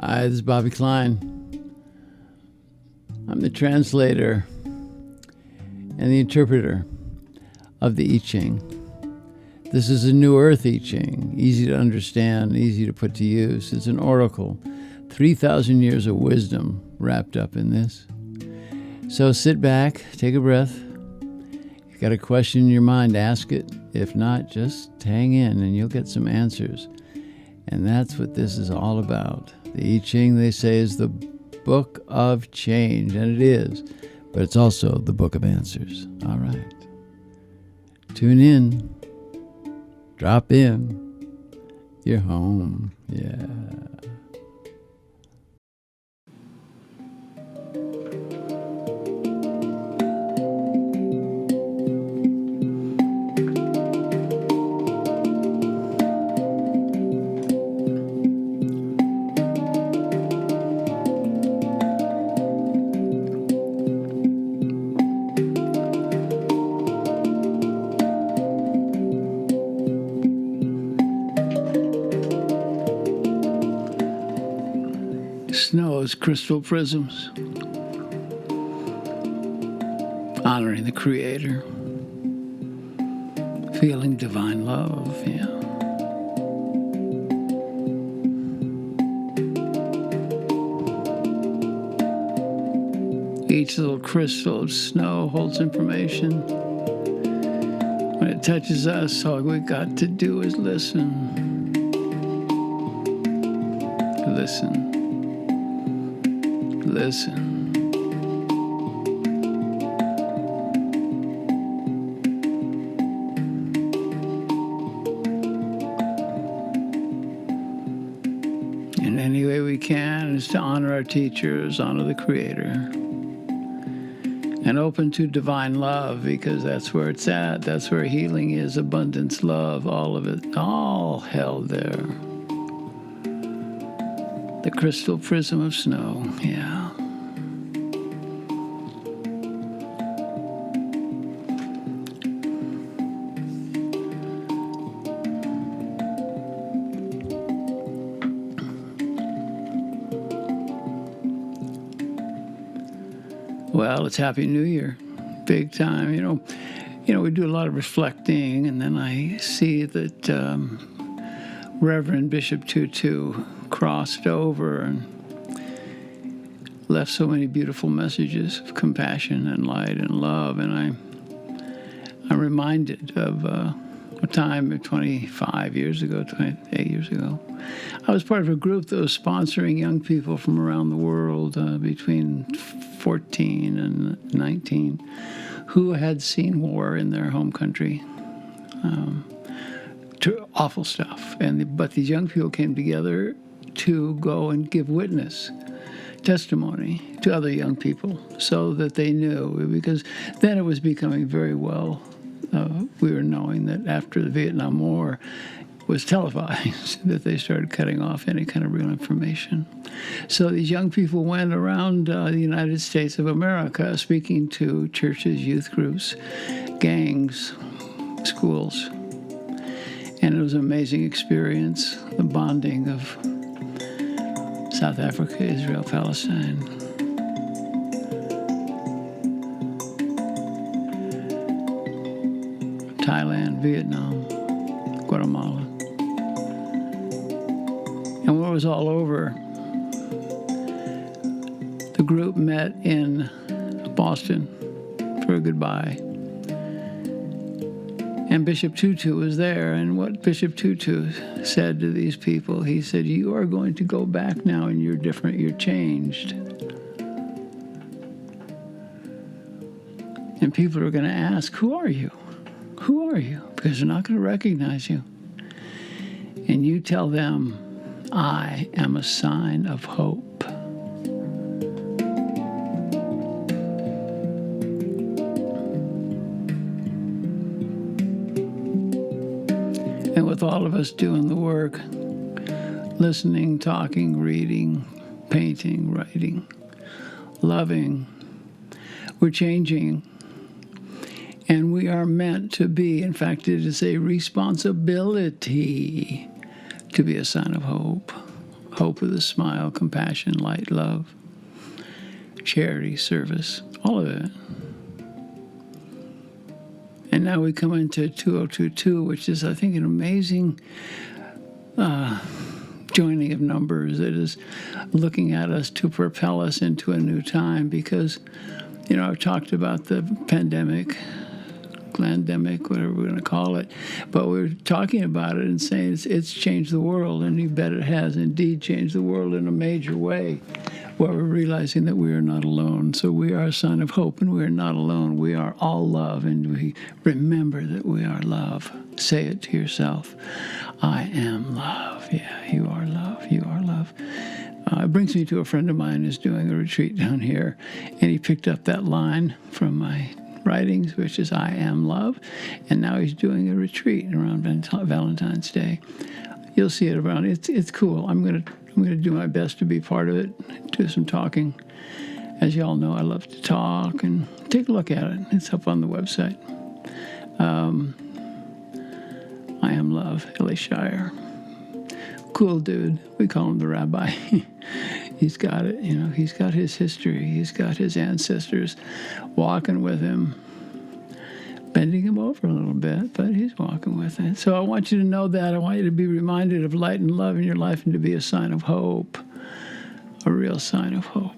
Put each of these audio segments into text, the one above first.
Hi, this is Bobby Klein. I'm the translator and the interpreter of the I Ching. This is a New Earth I Ching, easy to understand, easy to put to use. It's an oracle, 3,000 years of wisdom wrapped up in this. So sit back, take a breath. If you've got a question in your mind, ask it. If not, just hang in and you'll get some answers. And that's what this is all about. The I Ching, they say, is the book of change, and it is, but it's also the book of answers. All right. Tune in. Drop in. You're home. Yeah. Snow is crystal prisms, honoring the Creator, feeling divine love, yeah. Each little crystal of snow holds information. When it touches us, all we got to do is listen. Listen. Listen. In any way we can is to honor our teachers, honor the Creator, and open to divine love, because that's where it's at. That's where healing is, abundance, love, all of it, all held there. The crystal prism of snow, yeah. Well, it's Happy New Year, big time. You know, we do a lot of reflecting, and then I see that Reverend Bishop Tutu crossed over and left so many beautiful messages of compassion and light and love, and I'm reminded of a time 28 years ago, I was part of a group that was sponsoring young people from around the world between 14 and 19 who had seen war in their home country. Awful stuff. But these young people came together to go and give witness, testimony to other young people so that they knew, because then it was becoming very well, we were knowing that after the Vietnam War was televised, that they started cutting off any kind of real information. So these young people went around the United States of America speaking to churches, youth groups, gangs, schools. And it was an amazing experience, the bonding of South Africa, Israel, Palestine. Thailand, Vietnam, Guatemala. And when it was all over, the group met in Boston for a goodbye. And Bishop Tutu was there, and what Bishop Tutu said to these people, he said, "You are going to go back now, and you're different, you're changed." And people are going to ask, "Who are you? Who are you?" Because they're not going to recognize you. And you tell them, "I am a sign of hope." And with all of us doing the work, listening, talking, reading, painting, writing, loving, we're changing. And we are meant to be, in fact, it is a responsibility to be a sign of hope. hope with a smile, compassion, light, love, charity, service, all of it. And now we come into 2022, which is, I think, an amazing joining of numbers that is looking at us to propel us into a new time. Because, I've talked about the pandemic, whatever we're going to call it, but we're talking about it and saying it's changed the world, and you bet it has indeed changed the world in a major way. Well, we're realizing that we are not alone. So we are a sign of hope, and we are not alone. We are all love, and we remember that we are love. Say it to yourself. I am love. Yeah, you are love. You are love. It brings me to a friend of mine who's doing a retreat down here, and he picked up that line from my writings, which is I am love, and now he's doing a retreat around Valentine's Day. You'll see it around. It's cool. I'm gonna do my best to be part of it, do some talking. As you all know, I love to talk, and take a look at it. It's up on the website. I am love, Ellie Shire. Cool dude. We call him the rabbi. He's got it. He's got his history. He's got his ancestors walking with him, bending him over a little bit, but he's walking with it. So I want you to know that. I want you to be reminded of light and love in your life, and to be a sign of hope, a real sign of hope.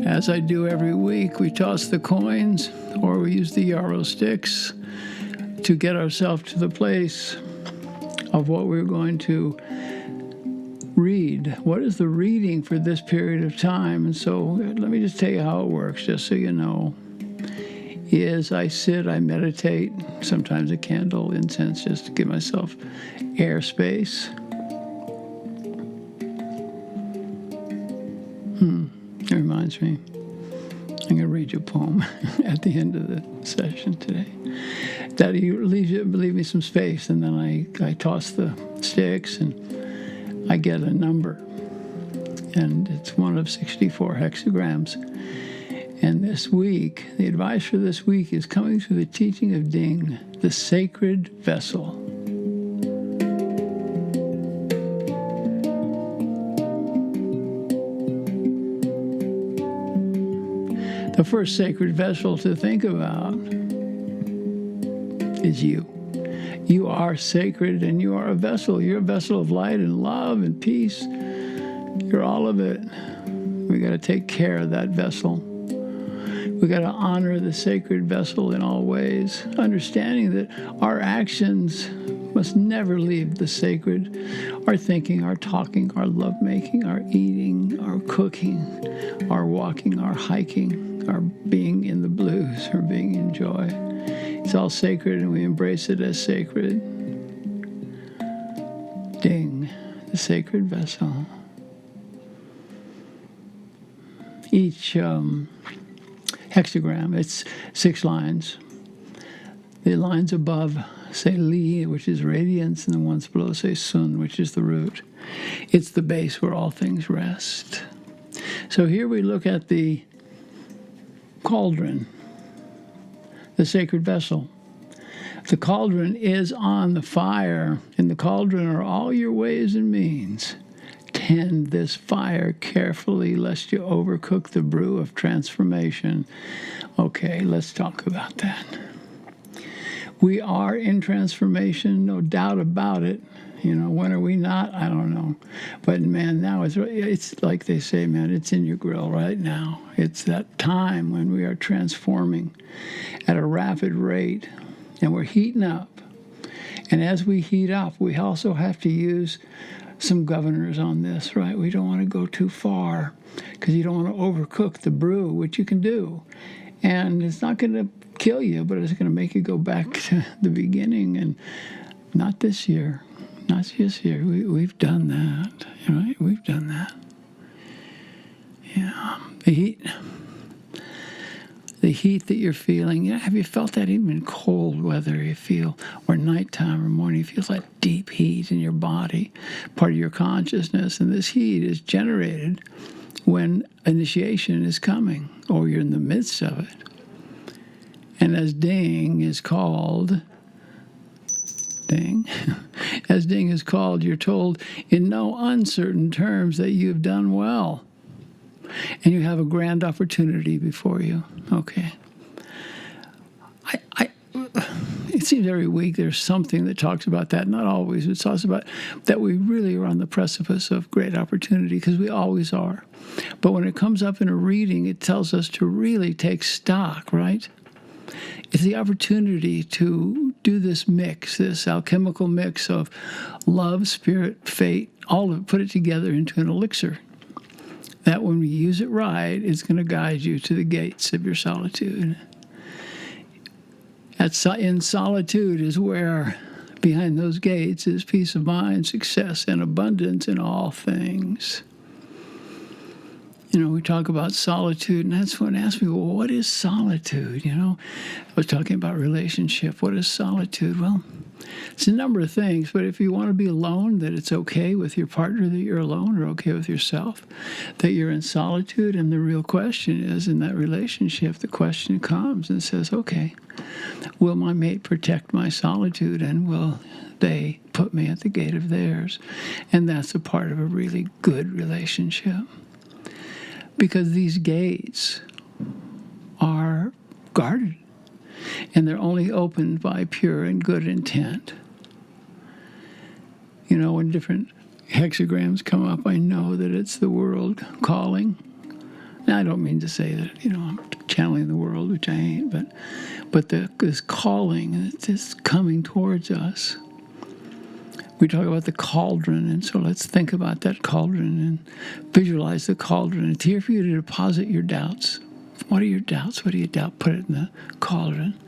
As I do every week, we toss the coins, or we use the yarrow sticks to get ourselves to the place of what we're going to read. What is the reading for this period of time? And so let me just tell you how it works, just so you know. Is I sit, I meditate, sometimes a candle, incense, just to give myself airspace. It reminds me, I'm going to read you a poem at the end of the session today. That leave me some space, and then I toss the sticks, and I get a number. And it's one of 64 hexagrams. And this week, the advice for this week is coming through the teaching of Ding, the sacred vessel. The first sacred vessel to think about is you. You are sacred, and you are a vessel. You're a vessel of light and love and peace. You're all of it. We got to take care of that vessel. We got to honor the sacred vessel in all ways, understanding that our actions must never leave the sacred. Our thinking, our talking, our lovemaking, our eating, our cooking, our walking, our hiking, our being in the blues or being in joy. It's all sacred, and we embrace it as sacred. Ding, the sacred vessel. Each hexagram, it's 6 lines. The lines above say Li, which is radiance, and the ones below say Sun, which is the root. It's the base where all things rest. So here we look at the cauldron, the sacred vessel. The cauldron is on the fire. In the cauldron are all your ways and means. Tend this fire carefully, lest you overcook the brew of transformation. Okay, let's talk about that. We are in transformation, no doubt about it. When are we not? I don't know. But man, now it's like they say, man, it's in your grill right now. It's that time when we are transforming at a rapid rate, and we're heating up. And as we heat up, we also have to use some governors on this, right? We don't want to go too far, because you don't want to overcook the brew, which you can do. And it's not going to kill you, but it's going to make you go back to the beginning. And not this year. Not this year. We've done that, right? We've done that. Yeah. The heat that you're feeling, have you felt that even in cold weather you feel, or nighttime or morning, it feels like deep heat in your body, part of your consciousness. And this heat is generated when initiation is coming, or you're in the midst of it. And as ding is called, as ding is called, you're told in no uncertain terms that you've done well. And you have a grand opportunity before you. Okay. It seems every week there's something that talks about that. Not always. It talks about that we really are on the precipice of great opportunity, because we always are. But when it comes up in a reading, it tells us to really take stock, right? It's the opportunity to do this mix, this alchemical mix of love, spirit, fate, all of it, put it together into an elixir. That when we use it right, it's going to guide you to the gates of your solitude. In solitude is where, behind those gates, is peace of mind, success, and abundance in all things. We talk about solitude, and that's when asked me, well, what is solitude? I was talking about relationship. What is solitude? Well, it's a number of things, but if you want to be alone, that it's okay with your partner that you're alone, or okay with yourself, that you're in solitude. And the real question is, in that relationship, the question comes and says, okay, will my mate protect my solitude, and will they put me at the gate of theirs? And that's a part of a really good relationship. Because these gates are guarded, and they're only opened by pure and good intent. When different hexagrams come up, I know that it's the world calling. Now, I don't mean to say that, I'm channeling the world, which I ain't, but this calling is coming towards us. We talk about the cauldron, and so let's think about that cauldron and visualize the cauldron. It's here for you to deposit your doubts. What are your doubts? What do you doubt? Put it in the cauldron.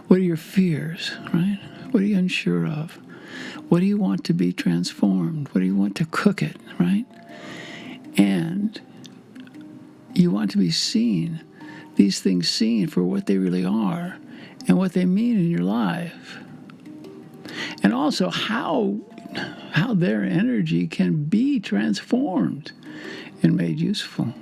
What are your fears, right? What are you unsure of? What do you want to be transformed? What do you want to cook it, right? And you want to be seen, these things seen for what they really are and what they mean in your life. And also how their energy can be transformed and made useful.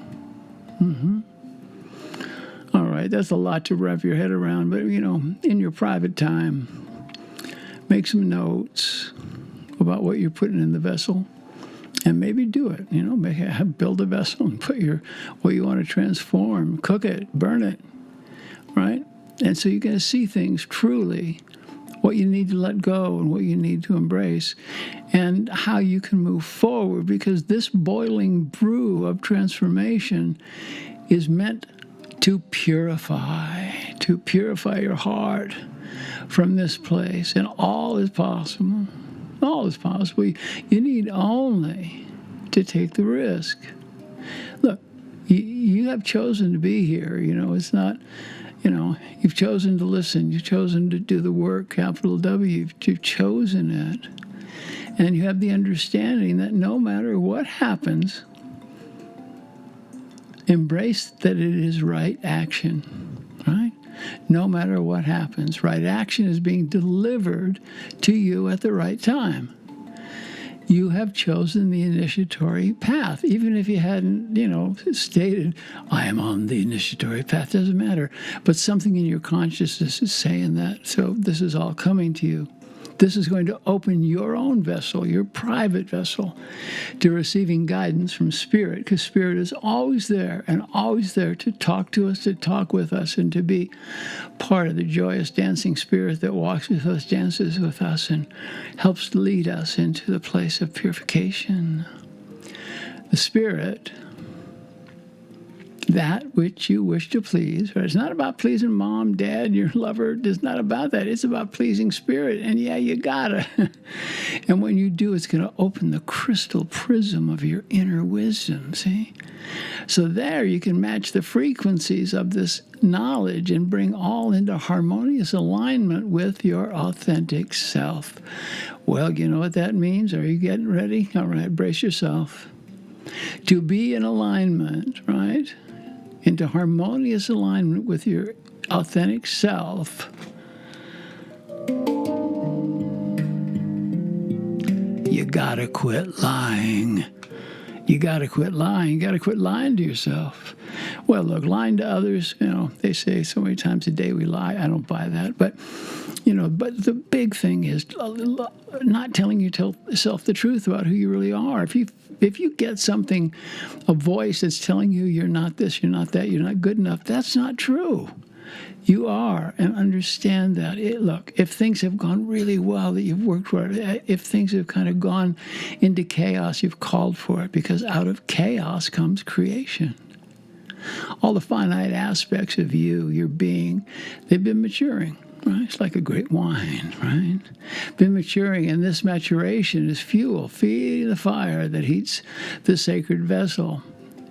All right, that's a lot to wrap your head around, but, in your private time, make some notes about what you're putting in the vessel, and maybe do it. Build a vessel and put what you want to transform, cook it, burn it, right? And so you're going to see things truly, what you need to let go and what you need to embrace, and how you can move forward, because this boiling brew of transformation is meant to purify your heart from this place. And all is possible. All is possible. You need only to take the risk. Look, you have chosen to be here. It's not... you've chosen to listen. You've chosen to do the work, capital W. You've chosen it. And you have the understanding that no matter what happens, embrace that it is right action, right? No matter what happens, right action is being delivered to you at the right time. You have chosen the initiatory path. Even if you hadn't, stated, I am on the initiatory path, doesn't matter. But something in your consciousness is saying that. So this is all coming to you. This is going to open your own vessel, your private vessel, to receiving guidance from Spirit, because Spirit is always there and always there to talk to us, to talk with us, and to be part of the joyous dancing Spirit that walks with us, dances with us, and helps lead us into the place of purification. The Spirit, that which you wish to please. Right? It's not about pleasing mom, dad, your lover. It's not about that. It's about pleasing Spirit. And yeah, you gotta. And when you do, it's going to open the crystal prism of your inner wisdom, see? So there you can match the frequencies of this knowledge and bring all into harmonious alignment with your authentic self. Well, you know what that means? Are you getting ready? All right, brace yourself. To be in alignment, right? Into harmonious alignment with your authentic self, you gotta quit lying. You got to quit lying. You got to quit lying to yourself. Well, look, lying to others, they say so many times a day we lie. I don't buy that. But, but the big thing is not telling yourself the truth about who you really are. If you get something, a voice that's telling you you're not this, you're not that, you're not good enough, that's not true. You are, and understand that. Look, if things have gone really well that you've worked for it, if things have kind of gone into chaos, you've called for it, because out of chaos comes creation. All the finite aspects of you, your being, they've been maturing, right? It's like a great wine, right? Been maturing, and this maturation is fuel, feeding the fire that heats the sacred vessel.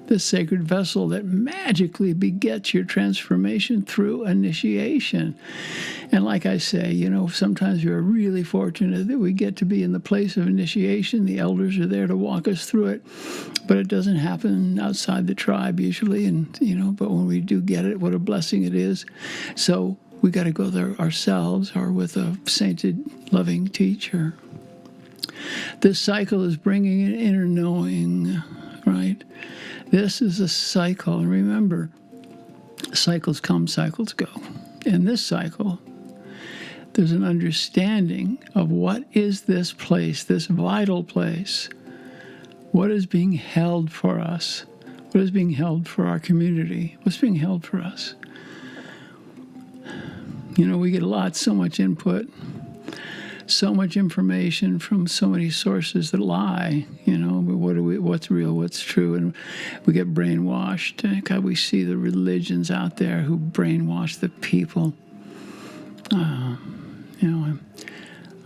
This sacred vessel that magically begets your transformation through initiation. And like I say, sometimes we're really fortunate that we get to be in the place of initiation. The elders are there to walk us through it, but it doesn't happen outside the tribe usually. And, but when we do get it, what a blessing it is. So we got to go there ourselves or with a sainted, loving teacher. This cycle is bringing an inner knowing, right? This is a cycle. And remember, cycles come, cycles go. In this cycle, there's an understanding of what is this place, this vital place. What is being held for us? What is being held for our community? What's being held for us? We get so much input, so much information from so many sources that lie. What's real, what's true, and we get brainwashed. God, we see the religions out there who brainwash the people. I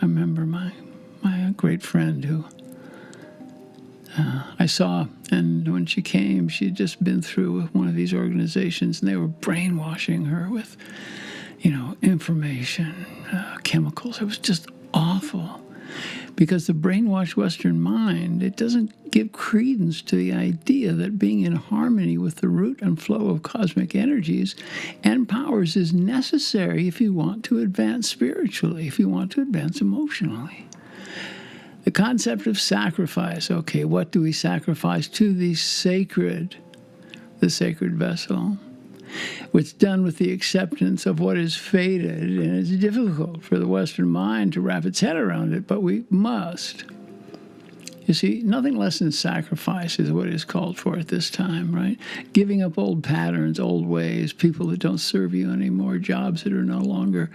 remember my great friend who I saw, and when she came, she had just been through one of these organizations, and they were brainwashing her with, information, chemicals. It was just awful. Because the brainwashed Western mind, it doesn't give credence to the idea that being in harmony with the root and flow of cosmic energies and powers is necessary if you want to advance spiritually, if you want to advance emotionally. The concept of sacrifice, okay, what do we sacrifice to the sacred vessel? It's done with the acceptance of what is fated, and it's difficult for the Western mind to wrap its head around it, but we must. You see, nothing less than sacrifice is what is called for at this time, right? Giving up old patterns, old ways, people that don't serve you anymore, jobs that are no longer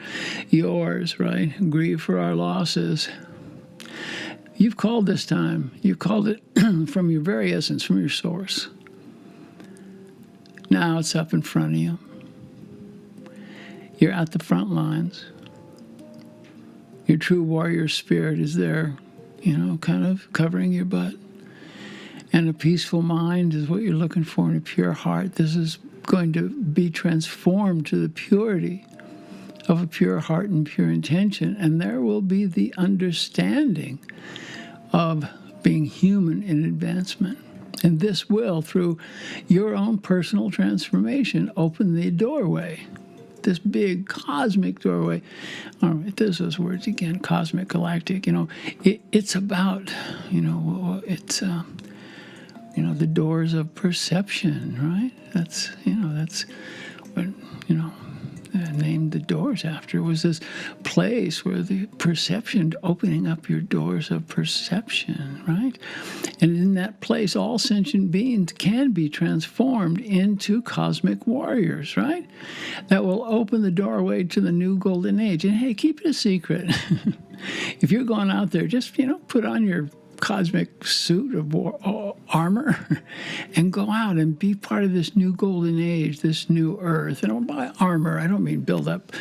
yours, right? Grieve for our losses. You've called this time. You've called it from your very essence, from your source. Now it's up in front of you. You're at the front lines. Your true warrior spirit is there, kind of covering your butt. And a peaceful mind is what you're looking for, in a pure heart. This is going to be transformed to the purity of a pure heart and pure intention. And there will be the understanding of being human in advancement. And this will, through your own personal transformation, open the doorway, this big cosmic doorway. All right, there's those words again, cosmic, galactic. It's about, the doors of perception, right? That's what, named the doors after, was this place where the perception, opening up your doors of perception, right? And in that place, all sentient beings can be transformed into cosmic warriors, right? That will open the doorway to the new golden age. And hey, keep it a secret. If you're going out there, just, put on your cosmic suit of armor and go out and be part of this new golden age, this new earth. And by armor, I don't mean build up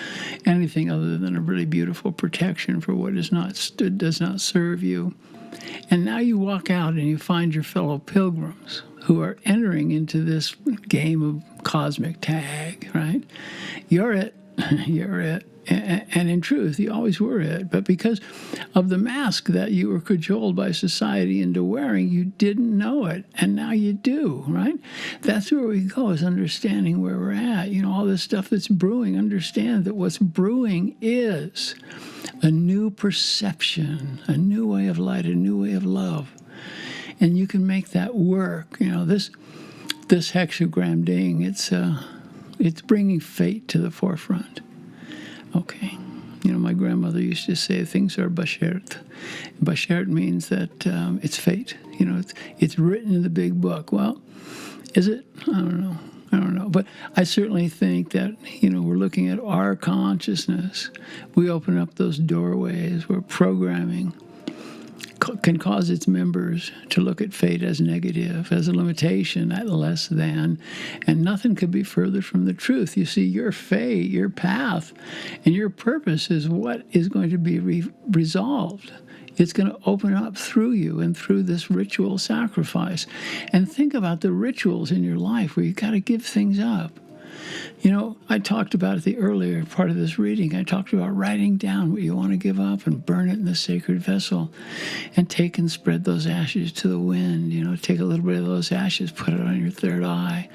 anything other than a really beautiful protection for what does not serve you. And now you walk out and you find your fellow pilgrims who are entering into this game of cosmic tag, right? You're it. You're it. And in truth, you always were it. But because of the mask that you were cajoled by society into wearing, you didn't know it. And now you do, right? That's where we go, is understanding where we're at. All this stuff that's brewing, understand that what's brewing is a new perception, a new way of light, a new way of love. And you can make that work. This hexagram ding, it's bringing fate to the forefront. Okay. My grandmother used to say things are bashert. Bashert means that it's fate. It's written in the big book. Well, is it? I don't know. But I certainly think that, we're looking at our consciousness. We open up those doorways where programming can cause its members to look at fate as negative, as a limitation, at less than, and nothing could be further from the truth. You see, your fate, your path, and your purpose is what is going to be resolved. It's going to open up through you and through this ritual sacrifice. And think about the rituals in your life where you got to give things up. I talked about it the earlier part of this reading. I talked about writing down what you want to give up and burn it in the sacred vessel and take and spread those ashes to the wind. Take a little bit of those ashes, put it on your third eye,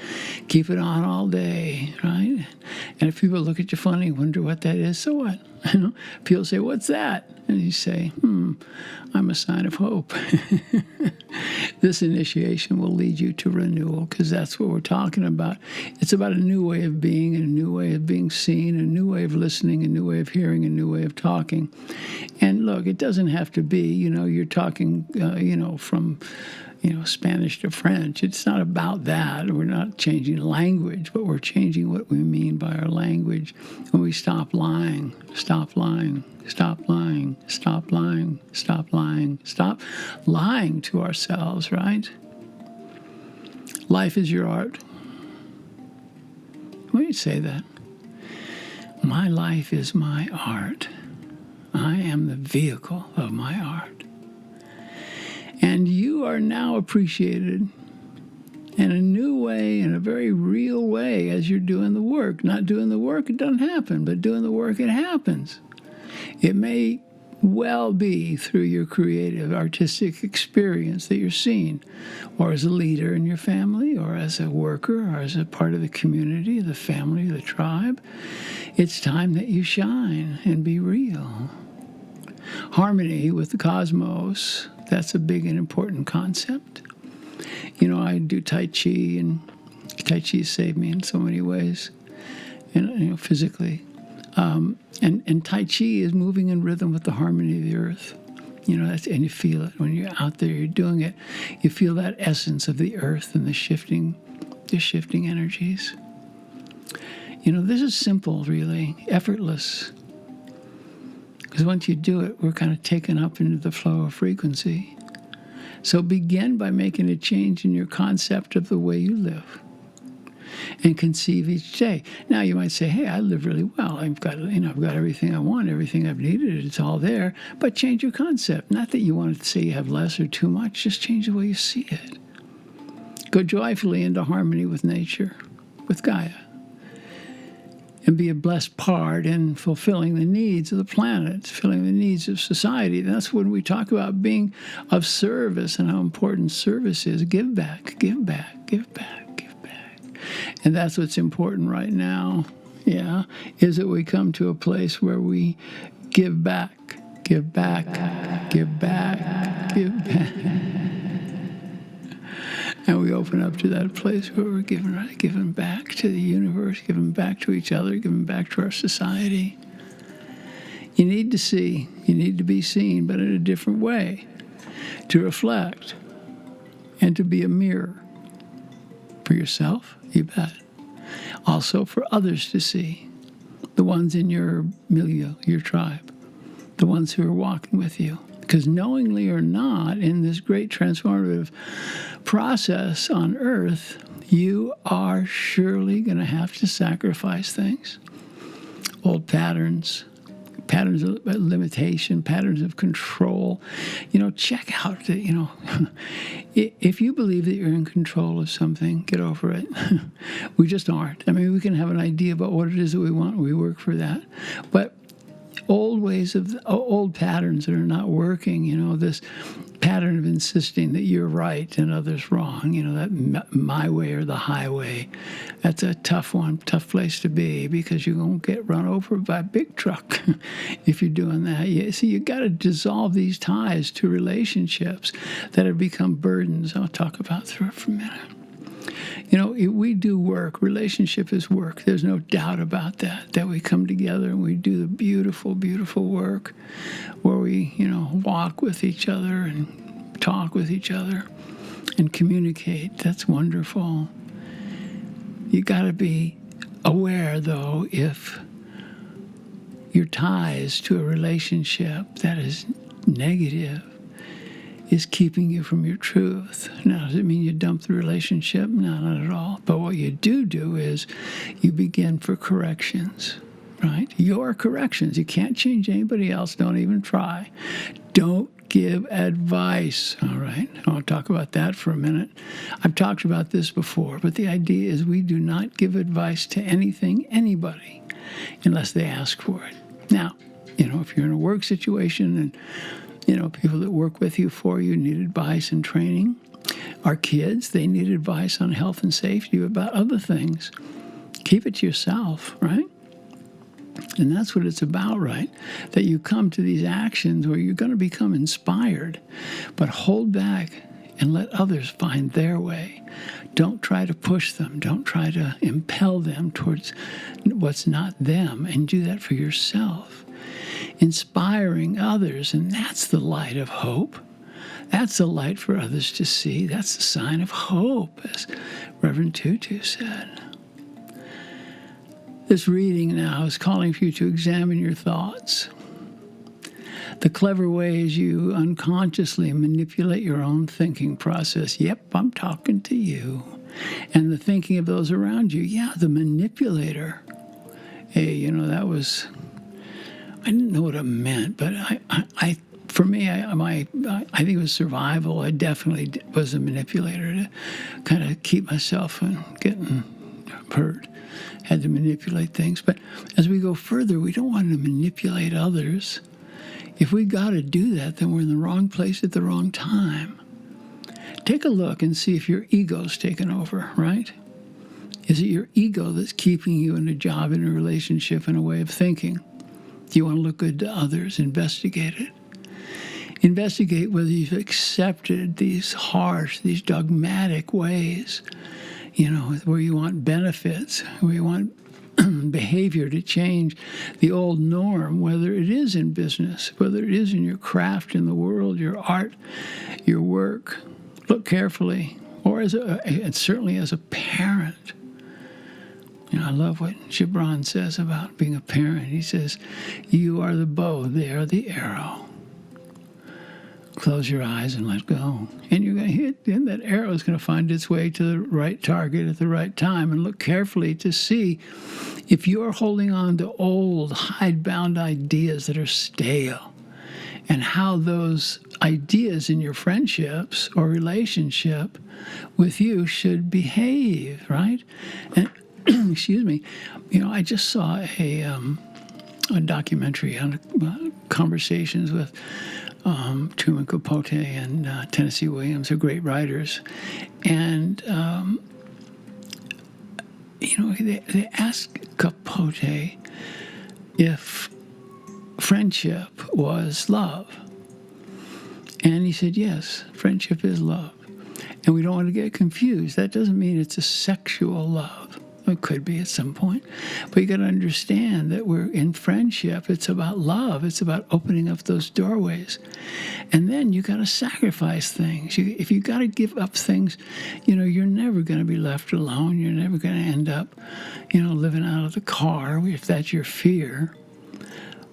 keep it on all day, right? And if people look at you funny, wonder what that is, so what? People say, what's that? And you say, I'm a sign of hope. This initiation will lead you to renewal, because that's what we're talking about. It's about a new way of being, and a new way of being seen, a new way of listening, a new way of hearing, a new way of talking. And look, it doesn't have to be, you're talking, from Spanish to French. It's not about that. We're not changing language, but we're changing what we mean by our language. When we stop lying, stop lying, stop lying, stop lying, stop lying, stop lying to ourselves, right? Life is your art. When you say that, my life is my art. I am the vehicle of my art. And you are now appreciated in a new way, in a very real way, as you're doing the work. Not doing the work, it doesn't happen, but doing the work, it happens. It may well be through your creative, artistic experience that you're seen, or as a leader in your family, or as a worker, or as a part of the community, the family, the tribe. It's time that you shine and be real. Harmony with the cosmos, that's a big and important concept. I do Tai Chi, and Tai Chi saved me in so many ways, and physically. And Tai Chi is moving in rhythm with the harmony of the earth. And you feel it when you're out there, you're doing it. You feel that essence of the earth and the shifting energies. This is simple, really, effortless. Because once you do it, we're kind of taken up into the flow of frequency. So begin by making a change in your concept of the way you live and conceive each day. Now you might say, hey, I live really well. I've got everything I want, everything I've needed, it's all there. But change your concept. Not that you want to say you have less or too much, just change the way you see it. Go joyfully into harmony with nature, with Gaia. And be a blessed part in fulfilling the needs of the planet, fulfilling the needs of society. And that's when we talk about being of service and how important service is. Give back, give back, give back, give back. And that's what's important right now, is that we come to a place where we give back, give back, give back, give back. And we open up to that place where we're giving back to the universe, giving back to each other, giving back to our society. You need to see, you need to be seen, but in a different way, to reflect and to be a mirror for yourself, you bet. Also for others to see, the ones in your milieu, your tribe, the ones who are walking with you. Because knowingly or not, in this great transformative process on earth, you are surely going to have to sacrifice things. Old patterns of limitation, patterns of control. Check out that, if you believe that you're in control of something, get over it. We just aren't. We can have an idea about what it is that we want. We work for that. But old patterns that are not working, this pattern of insisting that you're right and others wrong, that my way or the highway. That's a tough place to be, because you're going to get run over by a big truck if you're doing that. You got to dissolve these ties to relationships that have become burdens. I'll talk about that for a minute. We do work. Relationship is work. There's no doubt about that we come together and we do the beautiful, beautiful work where we, walk with each other and talk with each other and communicate. That's wonderful. You got to be aware, though, if your ties to a relationship that is negative is keeping you from your truth. Now, does it mean you dump the relationship? No, not at all. But what you do is you begin for corrections, right? Your corrections. You can't change anybody else. Don't even try. Don't give advice, all right? I'll talk about that for a minute. I've talked about this before, but the idea is we do not give advice to anybody, unless they ask for it. Now, if you're in a work situation and people that work with you, for you, need advice and training. Our kids, they need advice on health and safety, about other things. Keep it to yourself, right? And that's what it's about, right? That you come to these actions where you're going to become inspired, but hold back and let others find their way. Don't try to push them. Don't try to impel them towards what's not them, and do that for yourself. Inspiring others, and that's the light of hope. That's the light for others to see. That's the sign of hope, as Reverend Tutu said. This reading now is calling for you to examine your thoughts. The clever ways you unconsciously manipulate your own thinking process. Yep, I'm talking to you. And the thinking of those around you. Yeah, the manipulator. Hey, that was... I didn't know what it meant, but for me, I think it was survival. I definitely was a manipulator to kind of keep myself from getting hurt. Had to manipulate things. But as we go further, we don't want to manipulate others. If we got to do that, then we're in the wrong place at the wrong time. Take a look and see if your ego's taken over, right? Is it your ego that's keeping you in a job, in a relationship, in a way of thinking? Do you want to look good to others? Investigate it. Investigate whether you've accepted these harsh, these dogmatic ways, where you want benefits, where you want behavior to change the old norm, whether it is in business, whether it is in your craft, in the world, your art, your work. Look carefully, or and certainly as a parent. I love what Gibran says about being a parent. He says, you are the bow, they are the arrow. Close your eyes and let go. And you're going to hit, and that arrow is going to find its way to the right target at the right time. And look carefully to see if you're holding on to old, hidebound ideas that are stale, and how those ideas in your friendships or relationship with you should behave, right? And excuse me, I just saw a documentary on conversations with Truman Capote and Tennessee Williams, are great writers. And, they asked Capote if friendship was love. And he said, yes, friendship is love. And we don't want to get confused. That doesn't mean it's a sexual love. It could be at some point. But you got to understand that we're in friendship. It's about love. It's about opening up those doorways. And then you got to sacrifice things. If you got to give up things, you're never going to be left alone. You're never going to end up, living out of the car, if that's your fear.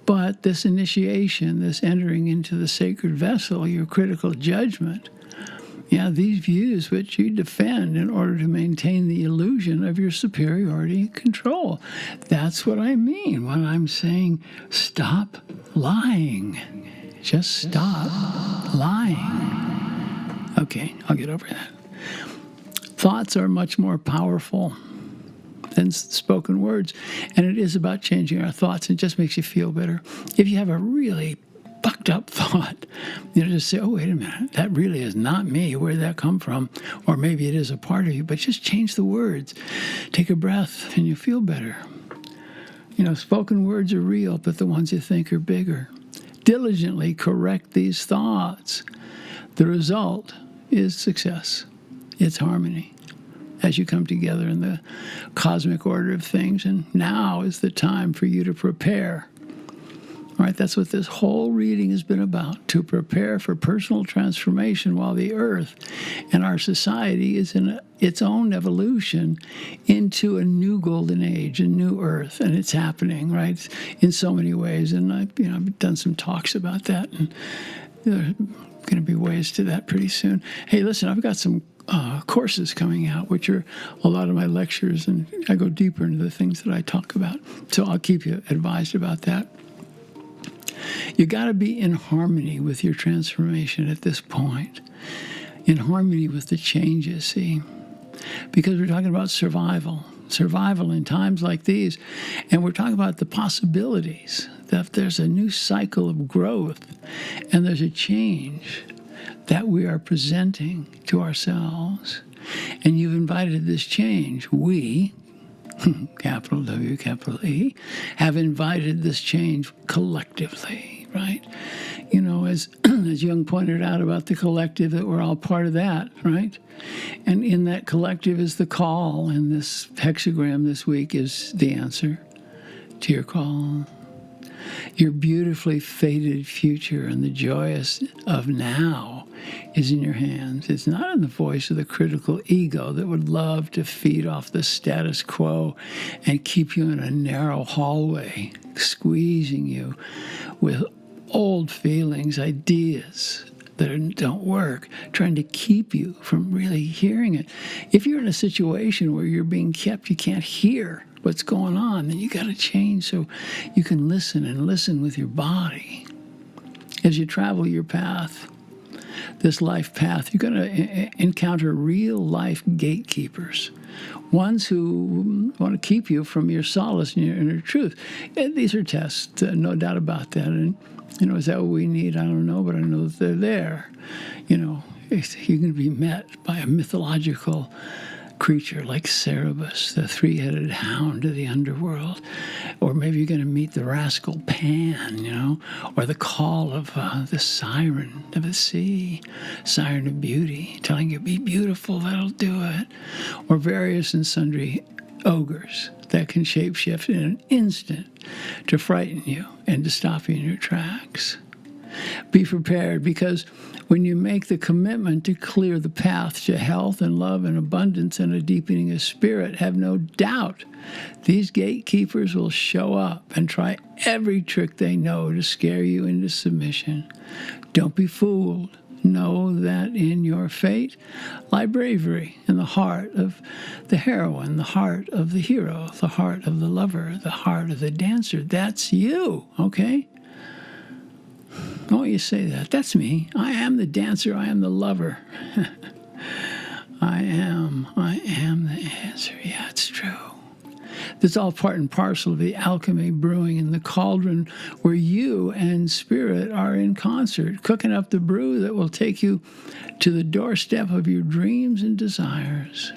But this initiation, this entering into the sacred vessel, your critical judgment, these views which you defend in order to maintain the illusion of your superiority and control. That's what I mean when I'm saying stop lying. Just stop lying. Okay, I'll get over that. Thoughts are much more powerful than spoken words. And it is about changing our thoughts. It just makes you feel better. If you have a really fucked up thought, just say, oh, wait a minute, that really is not me. Where did that come from? Or maybe it is a part of you, but just change the words. Take a breath and you feel better. Spoken words are real, but the ones you think are bigger. Diligently correct these thoughts. The result is success. It's harmony as you come together in the cosmic order of things. And now is the time for you to prepare. All right, that's what this whole reading has been about, to prepare for personal transformation while the earth and our society is in its own evolution into a new golden age, a new earth, and it's happening, right, in so many ways. And I've done some talks about that, and there are going to be ways to that pretty soon. Hey, listen, I've got some courses coming out, which are a lot of my lectures, and I go deeper into the things that I talk about. So I'll keep you advised about that. You got to be in harmony with your transformation at this point, in harmony with the changes, see, because we're talking about survival in times like these, and we're talking about the possibilities that there's a new cycle of growth and there's a change that we are presenting to ourselves, and you've invited this change. We, capital W, capital E, have invited this change collectively, right? As Jung pointed out about the collective, that we're all part of that, right? And in that collective is the call, and this hexagram this week is the answer to your call. Your beautifully fated future and the joyous of now is in your hands. It's not in the voice of the critical ego that would love to feed off the status quo and keep you in a narrow hallway, squeezing you with old feelings, ideas that don't work, trying to keep you from really hearing it. If you're in a situation where you're being kept, you can't hear what's going on, then you got to change so you can listen, and listen with your body. As you travel your path, this life path, you're going to encounter real life gatekeepers, ones who want to keep you from your solace and your inner truth. And these are tests, no doubt about that. And, is that what we need? I don't know, but I know that they're there. You're going to be met by a mythological creature like Cerberus, the three-headed hound of the underworld. Or maybe you're going to meet the rascal Pan, or the call of the siren of the sea, siren of beauty, telling you, be beautiful, that'll do it. Or various and sundry ogres that can shapeshift in an instant to frighten you and to stop you in your tracks. Be prepared, because when you make the commitment to clear the path to health and love and abundance and a deepening of spirit, have no doubt these gatekeepers will show up and try every trick they know to scare you into submission. Don't be fooled. Know that in your fate lie bravery in the heart of the heroine, the heart of the hero, the heart of the lover, the heart of the dancer. That's you, okay? Oh, you say that. That's me. I am the dancer. I am the lover. I am the answer. Yeah, it's true. That's all part and parcel of the alchemy brewing in the cauldron, where you and spirit are in concert, cooking up the brew that will take you to the doorstep of your dreams and desires.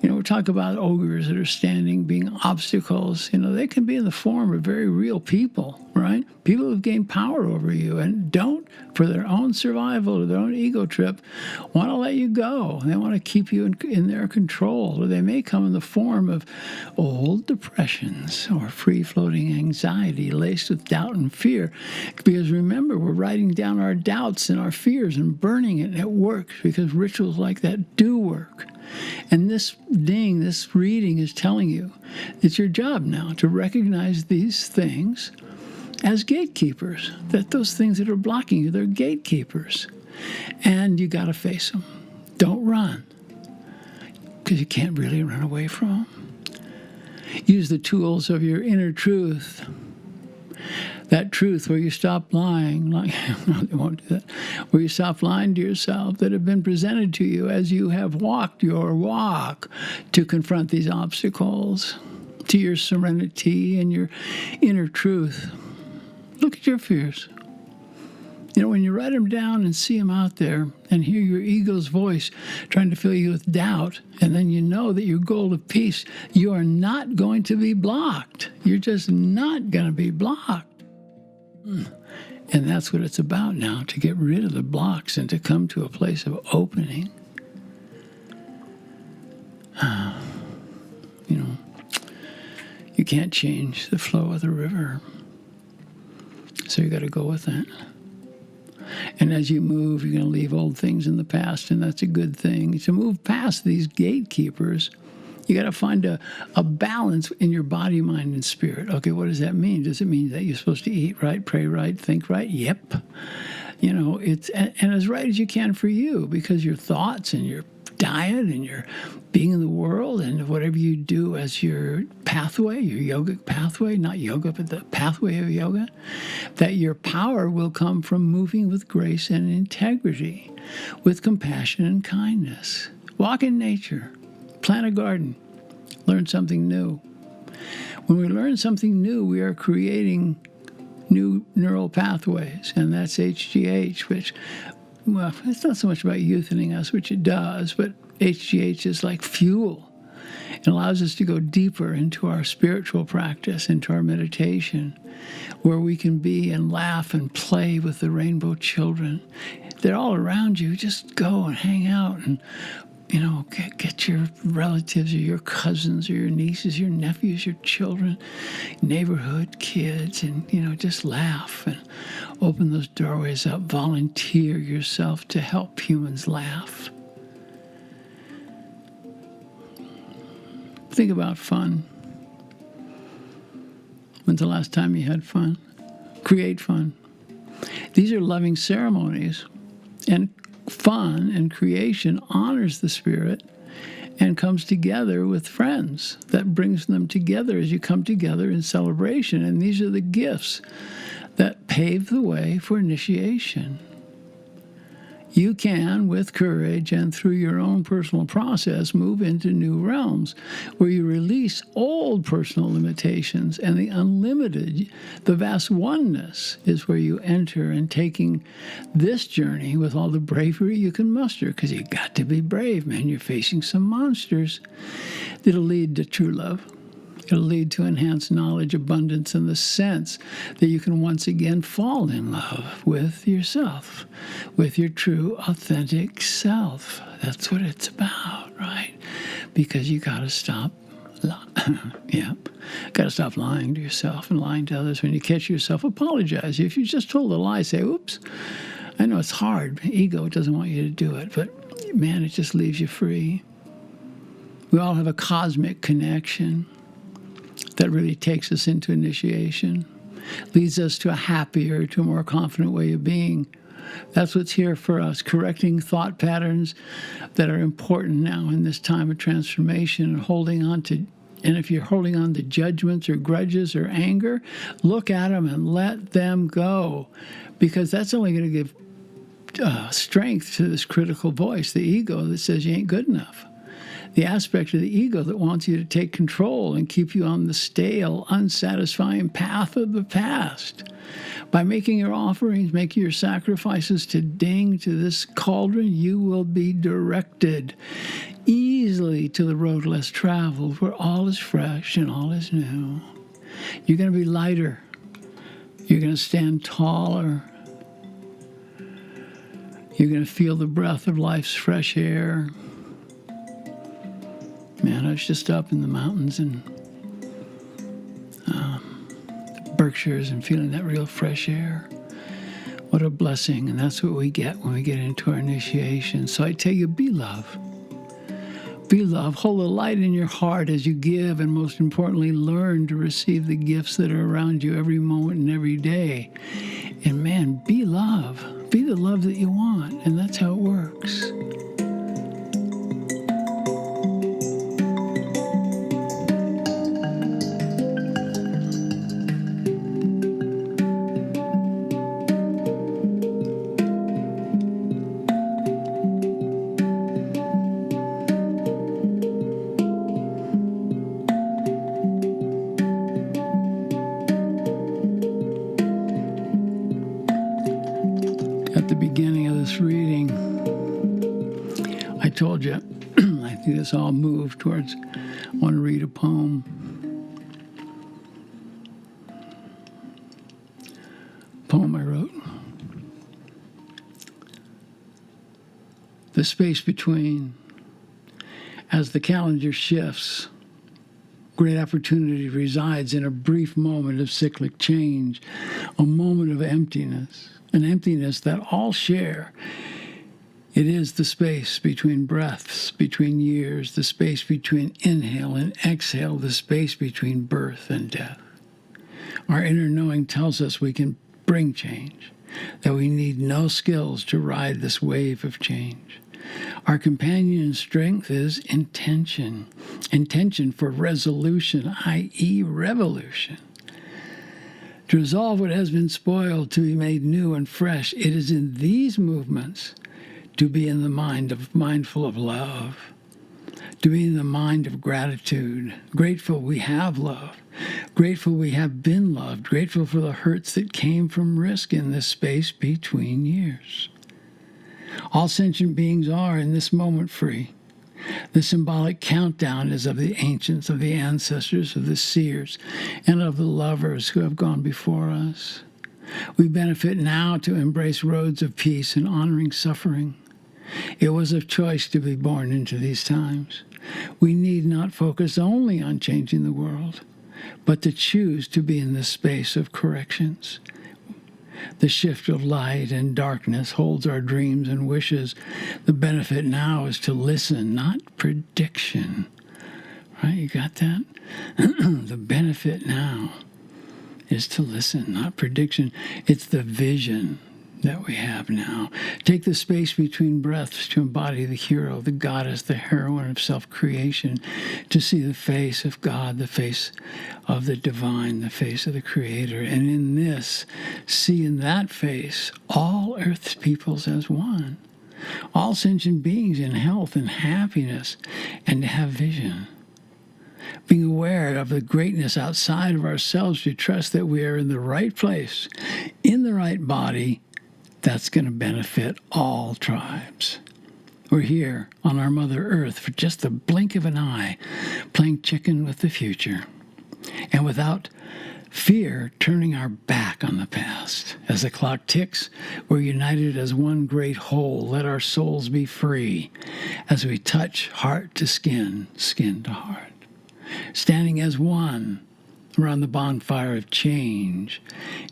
We talk about ogres that are standing, being obstacles. They can be in the form of very real people, right? People who've gained power over you and don't, for their own survival or their own ego trip, want to let you go. They want to keep you in their control. Or they may come in the form of old depressions or free-floating anxiety laced with doubt and fear. Because remember, we're writing down our doubts and our fears and burning it, and it works, because rituals like that do work. And this reading is telling you it's your job now to recognize these things as gatekeepers, that those things that are blocking you, they're gatekeepers. And you got to face them. Don't run, because you can't really run away from them. Use the tools of your inner truth That truth where you stop lying, no, they won't do that, where you stop lying to yourself, that have been presented to you as you have walked your walk to confront these obstacles, to your serenity and your inner truth. Look at your fears. When you write them down and see them out there and hear your ego's voice trying to fill you with doubt, and then you know that your goal of peace, you are not going to be blocked. You're just not going to be blocked. And that's what it's about now, to get rid of the blocks and to come to a place of opening. You can't change the flow of the river. So you got to go with that. And as you move, you're going to leave old things in the past, and that's a good thing. To move past these gatekeepers, you got to find a balance in your body, mind, and spirit. Okay, what does that mean? Does it mean that you're supposed to eat right, pray right, think right? Yep. It's and as right as you can for you, because your thoughts and your diet and your being in the world and whatever you do as your pathway, your yogic pathway, not yoga, but the pathway of yoga, that your power will come from moving with grace and integrity, with compassion and kindness. Walk in nature, plant a garden, learn something new. When we learn something new, we are creating new neural pathways, and that's HGH, which, well, it's not so much about youthening us, which it does, but HGH is like fuel. It allows us to go deeper into our spiritual practice, into our meditation, where we can be and laugh and play with the rainbow children. They're all around you. Just go and hang out and, get your relatives or your cousins or your nieces, your nephews, your children, neighborhood kids, and, just laugh and open those doorways up. Volunteer yourself to help humans laugh. Think about fun. When's the last time you had fun? Create fun. These are loving ceremonies, and fun and creation honors the spirit and comes together with friends. That brings them together as you come together in celebration. And these are the gifts that pave the way for initiation. You can, with courage and through your own personal process, move into new realms where you release old personal limitations, and the unlimited, the vast oneness is where you enter, and taking this journey with all the bravery you can muster, because you got to be brave, man. You're facing some monsters. It'll lead to true love. It'll lead to enhanced knowledge, abundance, and the sense that you can once again fall in love with yourself, with your true, authentic self. That's what it's about, right? Because you got to stop. Got to stop lying to yourself and lying to others. When you catch yourself, apologize. If you just told a lie, say, oops. I know it's hard. Ego doesn't want you to do it, but man, it just leaves you free. We all have a cosmic connection that really takes us into initiation, leads us to a happier, to a more confident way of being. That's what's here for us, correcting thought patterns that are important now in this time of transformation, and holding on to, and if you're holding on to judgments or grudges or anger, look at them and let them go, because that's only going to give strength to this critical voice, the ego, that says you ain't good enough. The aspect of the ego that wants you to take control and keep you on the stale, unsatisfying path of the past. By making your offerings, making your sacrifices to this cauldron, you will be directed easily to the road less traveled, where all is fresh and all is new. You're going to be lighter. You're going to stand taller. You're going to feel the breath of life's fresh air. Man, I was just up in the mountains in the Berkshires and feeling that real fresh air. What a blessing, and that's what we get when we get into our initiation. So I tell you, be love. Be love. Hold the light in your heart as you give, and most importantly, learn to receive the gifts that are around you every moment and every day. And man, be love. Be the love that you want, and that's how it works. reading. I told you, I think this all moved towards, I want to read a poem. Poem I wrote. The space between. As the calendar shifts, great opportunity resides in a brief moment of cyclic change, a moment of emptiness, an emptiness that all share. It is the space between breaths, between years, the space between inhale and exhale, the space between birth and death. Our inner knowing tells us we can bring change, that we need no skills to ride this wave of change. Our companion strength is intention. Intention for resolution, i.e. revolution. To resolve what has been spoiled, to be made new and fresh, it is in these movements to be in the mind of mindful of love, to be in the mind of gratitude, grateful we have love, grateful we have been loved, grateful for the hurts that came from risk in this space between years. All sentient beings are in this moment free. The symbolic countdown is of the ancients, of the ancestors, of the seers, and of the lovers who have gone before us. We benefit now to embrace roads of peace and honoring suffering. It was a choice to be born into these times. We need not focus only on changing the world, but to choose to be in the space of corrections. The shift of light and darkness holds our dreams and wishes. The benefit now is to listen, not prediction. Right? You got that? The benefit now is to listen, not prediction. It's the vision that we have now. Take the space between breaths to embody the hero, the goddess, the heroine of self-creation, to see the face of God, the face of the divine, the face of the Creator. And in this, see in that face all Earth's peoples as one, all sentient beings in health and happiness, and to have vision. Being aware of the greatness outside of ourselves, to trust that we are in the right place, in the right body. That's going to benefit all tribes. We're here on our Mother Earth for just the blink of an eye, playing chicken with the future. And without fear, turning our back on the past. As the clock ticks, we're united as one great whole. Let our souls be free as we touch heart to skin, skin to heart. Standing as one around the bonfire of change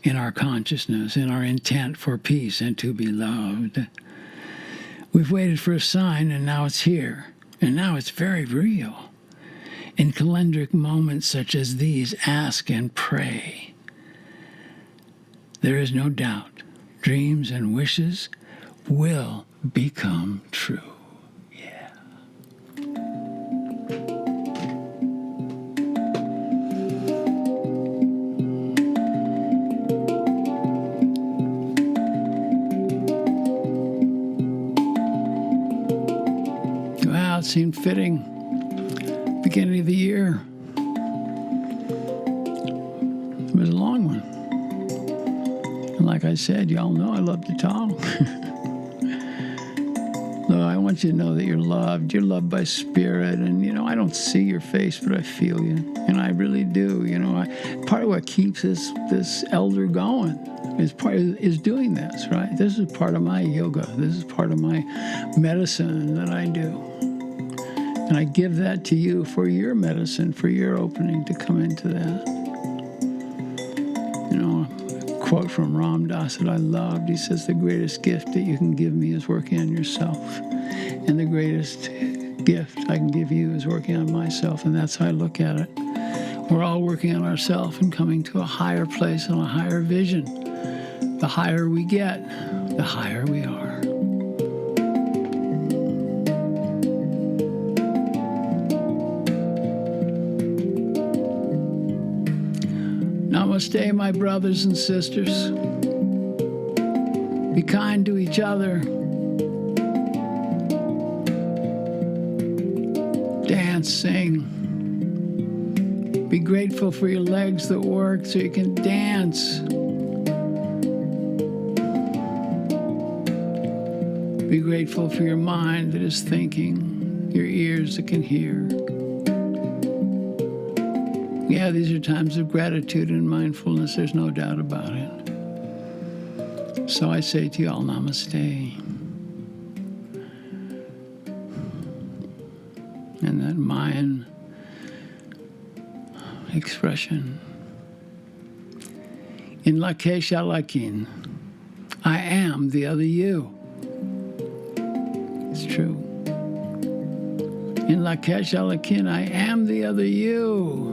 in our consciousness, in our intent for peace and to be loved. We've waited for a sign, and now it's here. And now it's very real. In calendric moments such as these, ask and pray. There is no doubt dreams and wishes will become true. It seemed fitting. Beginning of the year. It was a long one. And like I said, y'all know I love to talk. Look, I want you to know that you're loved. You're loved by spirit. And, I don't see your face, but I feel you. And I really do. Part of what keeps this elder going is doing this, right? This is part of my yoga. This is part of my medicine that I do. And I give that to you for your medicine, for your opening to come into that. A quote from Ram Dass that I loved. He says, the greatest gift that you can give me is working on yourself. And the greatest gift I can give you is working on myself. And that's how I look at it. We're all working on ourselves and coming to a higher place and a higher vision. The higher we get, the higher we are. Namaste, my brothers and sisters. Be kind to each other. Dance, sing. Be grateful for your legs that work so you can dance. Be grateful for your mind that is thinking, your ears that can hear. Yeah, these are times of gratitude and mindfulness. There's no doubt about it. So I say to you all, namaste. And that mind expression. In Lakesh Alakin, I am the other you. It's true. In Lakesh Alakin, I am the other you.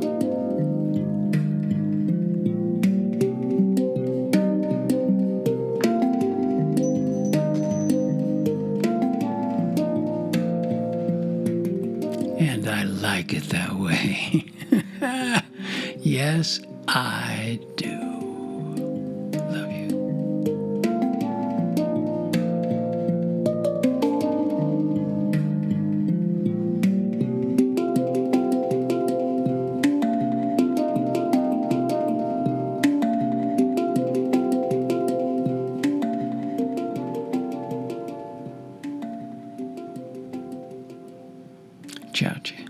And I like it that way. Yes, I do. Love you. Ciao, ciao.